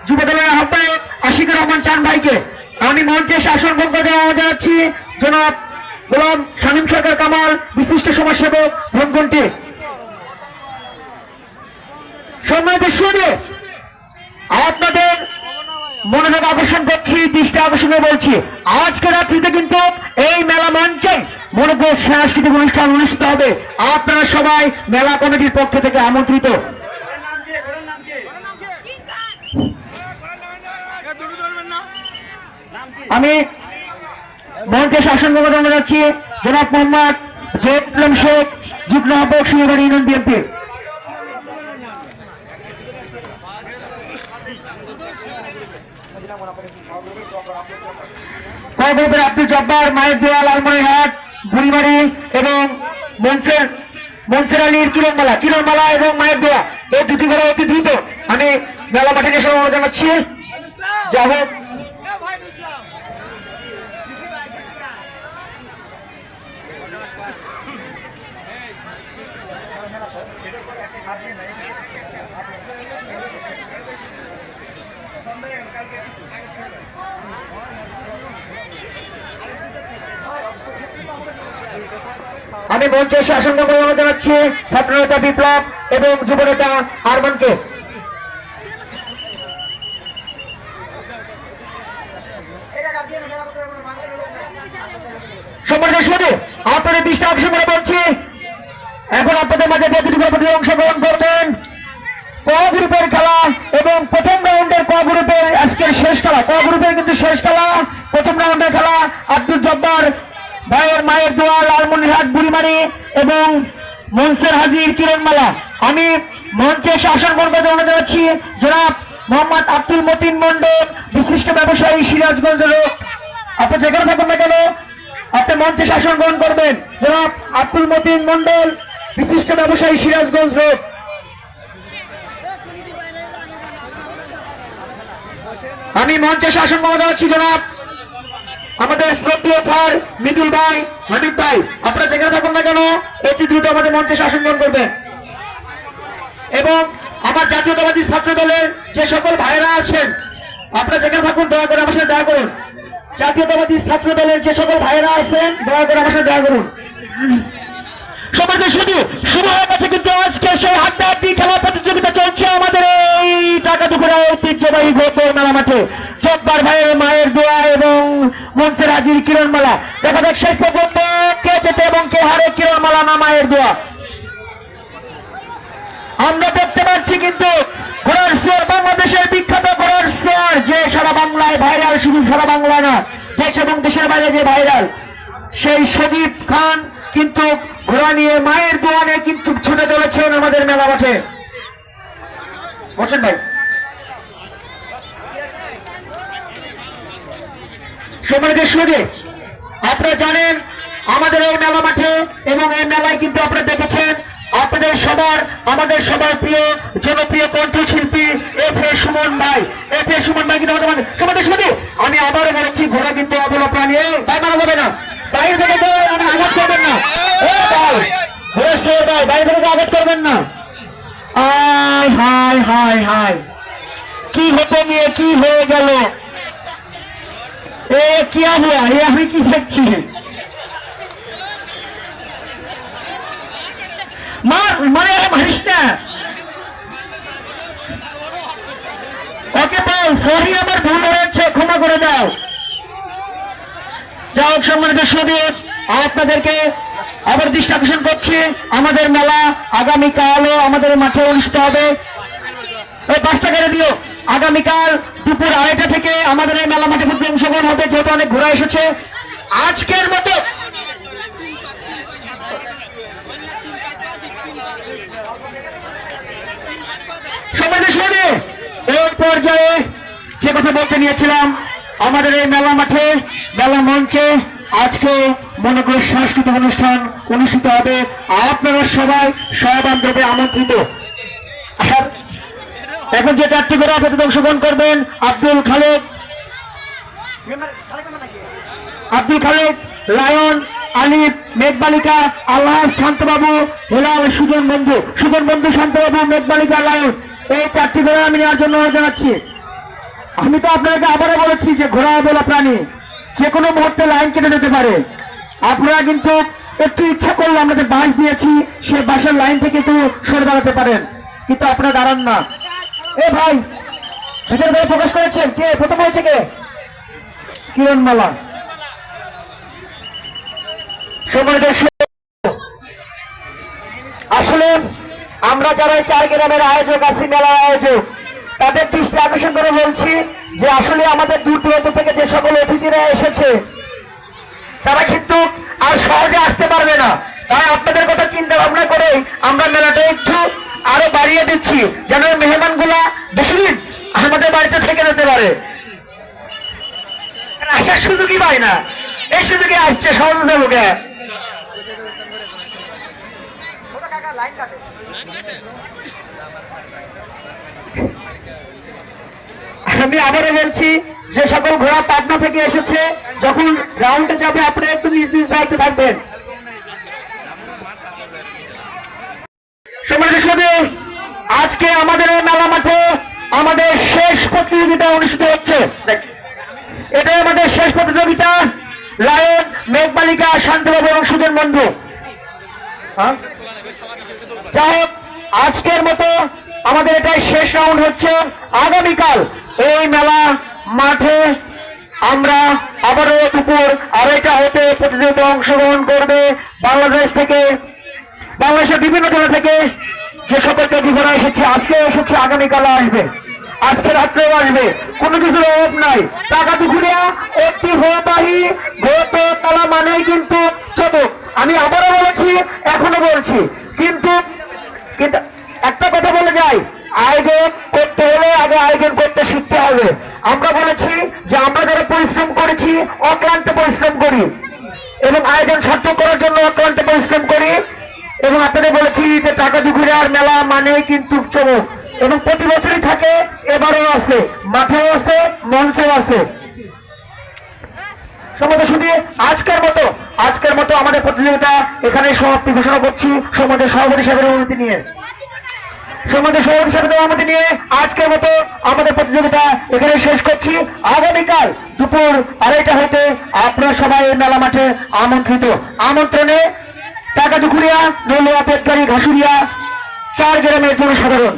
যুব দলের আহ্বায়ক আশিকুর রহমান চান ভাইকে। আমি মঞ্চে শাসন করে জানাচ্ছি জনাব গোলাম শামীম সরকার কামাল বিশিষ্ট সমাজসেবক ভ্রমণটি। সম্মানিত সুধী, আপনাদের মনোযোগ আকর্ষণ করছি, দৃষ্টি আকর্ষণে বলছি আজকে রাত্রিতে কিন্তু এই মেলা মঞ্চে মনোযোগ সাংস্কৃতিক অনুষ্ঠান অনুষ্ঠিত হবে। আপনারা সবাই মেলা কমিটির পক্ষ থেকে আমন্ত্রিত। আমি মঞ্চে শাসন করে জানাচ্ছি জনাব মোহাম্মদ জহির ইসলাম শেখ যুগ্ম আহ্বায়ক সিংহবাড়ি ইউনিয়ন বিএনপি। ক গ্রুপের আব্দুল জব্বার মায়ের দোয়া, লালমনিরহাট বুড়িমারি এবং মনসুর আলীর কিরণমালা এবং মায়ের দোয়া এই দুটি ঘোড়া অতি দ্রুত আমি মেলা মাঠে এসে জানাচ্ছি। যা হোক আমি মঞ্চে শাসন করে জানাচ্ছি ছাত্রনেতা বিপ্লব এবং যুবনেতা আরমানকে। সম্মানিত সুধী, আপনাদের দৃষ্টি আকর্ষণ করে বলছি এখন আপনাদের মাঝে অংশগ্রহণ করবেন ক গ্রুপের খেলা এবং প্রথম রাউন্ডের ক গ্রুপের আজকের শেষ খেলা। ক গ্রুপের কিন্তু শেষ খেলা প্রথম রাউন্ডের খেলা আব্দুল জব্বার ভাইয়ের মায়ের দোয়া, লালমনিরহাট বুড়িমারি এবং মনসুর হাজির কিরণমালা। আমি মঞ্চে শাসন করে জানাচ্ছি জনাব মোহাম্মদ আব্দুল মতিন মন্ডল বিশিষ্ট ব্যবসায়ী সিরাজগঞ্জ রোড। আপনি যেখানে থাকুন না কেন আপনি মঞ্চে শাসন গ্রহণ করবেন জনাব আব্দুল মতিন মন্ডল বিশিষ্ট ব্যবসায়ী সিরাজগঞ্জ রোড। আমি মঞ্চে শাসন করে জানাচ্ছি জনাব আমাদের শ্রদ্ধেয় স্যার মিতুল ভাই, হাবিব ভাই, আপনারা যেখানে থাকুন না কেন অতি দ্রুত আমাদের মঞ্চে শাসন গ্রহণ করবেন। এবং আমার জাতীয়তাবাদী ছাত্র দলের যে সকল ভাইরা আছেন আপনারা যেখানে থাকুন দয়া করে আমার সাথে দেখা করুন। জাতীয়তাবাদী ছাত্র দলের যে সকল ভাইরা আছেন দয়া করে আমার সাথে দেখা করুন। সবাই শুধু শুরু হয়ে গেছে কিন্তু আজকে সেই হাড্ডাহাড্ডি খেলা প্রতিযোগিতা চলছে আমাদের এই টাকা দুপুরে ঐতিহ্যবাহী গোপর মেলা মাঠে। জব্বার ভাইয়ের মায়ের দোয়া এবং মনসুর হাজির কিরণমালা। দেখা যাক শেষ পর্যন্ত কে জেতে এবং কে হারে, কিরণমালা না মায়ের দোয়া। আমরা দেখতে পাচ্ছি কিন্তু ঘোড়ার সোয়ার, বাংলাদেশের বিখ্যাত ঘোড়ার সোয়ার যে সারা বাংলায় ভাইরাল, শুধু সারা বাংলা না দেশ এবং দেশের বাইরে যে ভাইরাল, সেই সজীব খান কিন্তু ঘোড়া নিয়ে মায়ের দোয়া নিয়ে কিন্তু ছুটে চলেছেন আমাদের মেলা মাঠে। বসেন ভাই। সম্মানিত সুধী, আপনারা জানেন আমাদের এই মেলা মাঠে এবং এই মেলায় কিন্তু আপনারা দেখেছেন আপনাদের সবার আমাদের সবার প্রিয় জনপ্রিয় কণ্ঠশিল্পী এফএ সুমন ভাই। এফএ সুমন ভাই কিন্তু আমাদের সম্মানিত সুধী, আমি আবারও বলছি ঘোড়া কিন্তু অবলা প্রাণী, তাই মানা যাবে না, বাইরে থেকে আঘাত করবেন না, বাইরে থেকে আঘাত করবেন না। আয় হায় হায় হায়, কি হতে নিয়ে কি হয়ে গেল, এ কি হুয়া, এ আমি কি দেখছি, মানে মারিস না, ওকে পাল সরি আমার ভুল হয়েছে ক্ষমা করে দাও। যাই হোক সম্মানিত সুধী, আপনাদেরকে আবার দৃষ্টি আকর্ষণ করছি আমাদের মেলা আগামীকালও আমাদের মাঠে অনুষ্ঠিত হবে। ওই 5 টাকা দিও। আগামীকাল দুপুর 2:30 থেকে আমাদের এই মেলা মাঠে প্রতি অংশগ্রহণ হবে, যেহেতু অনেক ঘোরা এসেছে। আজকের মতো সম্মানিত সুধী, এই পর্যায়ে যে কথা বলতে নিয়েছিলাম, আমাদের এই মেলা মাঠে মেলা মঞ্চে আজকে মনে করে সাংস্কৃতিক অনুষ্ঠান অনুষ্ঠিত হবে। আপনারা সবাই সবান্ধবে আমন্ত্রিত। আর এখন যে 4টি ঘোড়া প্রতিযোগিতায় অংশগ্রহণ করবেন আব্দুল খালেক, লায়ন, আলিফ, মেঘবালিকা, আল্লাহ, শান্তবাবু, হেলাল, সুজন বন্ধু, শান্তবাবু, মেঘবালিকা, লায়ন, এই 4টি ঘোড়া আমি নেওয়ার জন্য অনুরোধ জানাচ্ছি। আমি তো আপনাকে আবারও বলেছি যে ঘোড়া বলা প্রাণী যে কোনো মুহূর্তে লাইন কেটে যেতে পারে। আপনারা কিন্তু একটু ইচ্ছা করলে আমরা যে বাস দিয়েছি সে বাসের লাইন থেকে একটু সরে দাঁড়াতে পারেন, কিন্তু আপনারা দাঁড়ান না। এ ভাই, ভেতরে ধরে প্রকাশ করেছেন কে প্রথম হয়েছে? কে? কিরণমালা। আসলে আমরা যারা 4 গ্রামের আয়োজক আছি, মেলার আয়োজক, তাদের দৃষ্টি আকর্ষণ করে বলছি যে আসলে আমাদের দূর দূরান্ত থেকে যে সকল অতিথিরা এসেছে তারা কিন্তু আর সহজে আসতে পারবে না। তাই আপনাদের কথা চিন্তা ভাবনা করে আমরা মেলাটা একটু আরো বাড়িয়ে দিচ্ছি, যেন মেহমানগুলা বেশি দিন আমাদের বাড়িতে থেকে যেতে পারে। আসার সুযোগই পায় না, এই সুযোগে আসছে সহযোগিতা। আমি আবারও বলছি যে সকল ঘোড়া পাটনা থেকে এসেছে, যখন রাউন্ডে যাবে আপনারা একটু নিজ নিজ দায়িত্বে থাকবেন। আজকে আমাদের এই মেলা মাঠে আমাদের শেষ প্রতিযোগিতা অনুষ্ঠিত হচ্ছে। এটাই আমাদের শেষ প্রতিযোগিতা। লায়ন, মেঘবালিকা, শান্তবাবু এবং সুজন বন্ধু। যাই হোক, আজকের মতো আমাদের এটাই শেষ রাউন্ড হচ্ছে। আগামীকাল এই মেলা মাঠে আমরা আবারও দুপুর 2:30 হতে প্রতিযোগিতায় অংশগ্রহণ করবে বাংলাদেশের বিভিন্ন জেলা থেকে যে সকল প্রতিযোগীরা এসেছে, আজকে এসেছে, আগামীকাল আসবে, আজকে রাত্রেও আসবে, কোনো কিছুর অভাব নাই। টাকা দুখুরিয়া একটি হোবাহী ভৌত তালা মানেই কিন্তু ছোট। আমি আবারও বলেছি, এখনো বলছি, কিন্তু একটা কথা বলে যাই, আয়োজন করতে হলে আগে আয়োজন করতে শিখতে হবে। আমরা বলেছি যে আমরা যারা পরিশ্রম করেছি অক্লান্ত পরিশ্রম করি এবং আয়োজন সার্থক করার জন্য অক্লান্ত পরিশ্রম করি, এবং আপনাদের বলেছি যে টাকা দুখুরিয়ার মেলা মানে কিন্তু চমক, এবং প্রতি বছরই থাকে, এবারও আসে, মাঠেও আসে, মঞ্চেও আসে। শুধু আজকের মতো আমাদের প্রতিযোগিতা এখানে সমাপ্তি ঘোষণা করছি সমাজের সভাপতি সাহেবের অনুমতি নিয়ে। আজকের মতো আমাদের প্রতিযোগিতা এখানে শেষ করছি। আগামীকাল দুপুর 2:30 হতে আপনারা সবাই মেলা মাঠে আমন্ত্রিত। আমন্ত্রণে টাকা দুখুরিয়া, নলুয়া, পেটকারি, ঘাসুরিয়া 4 গ্রামের জনসাধারণ।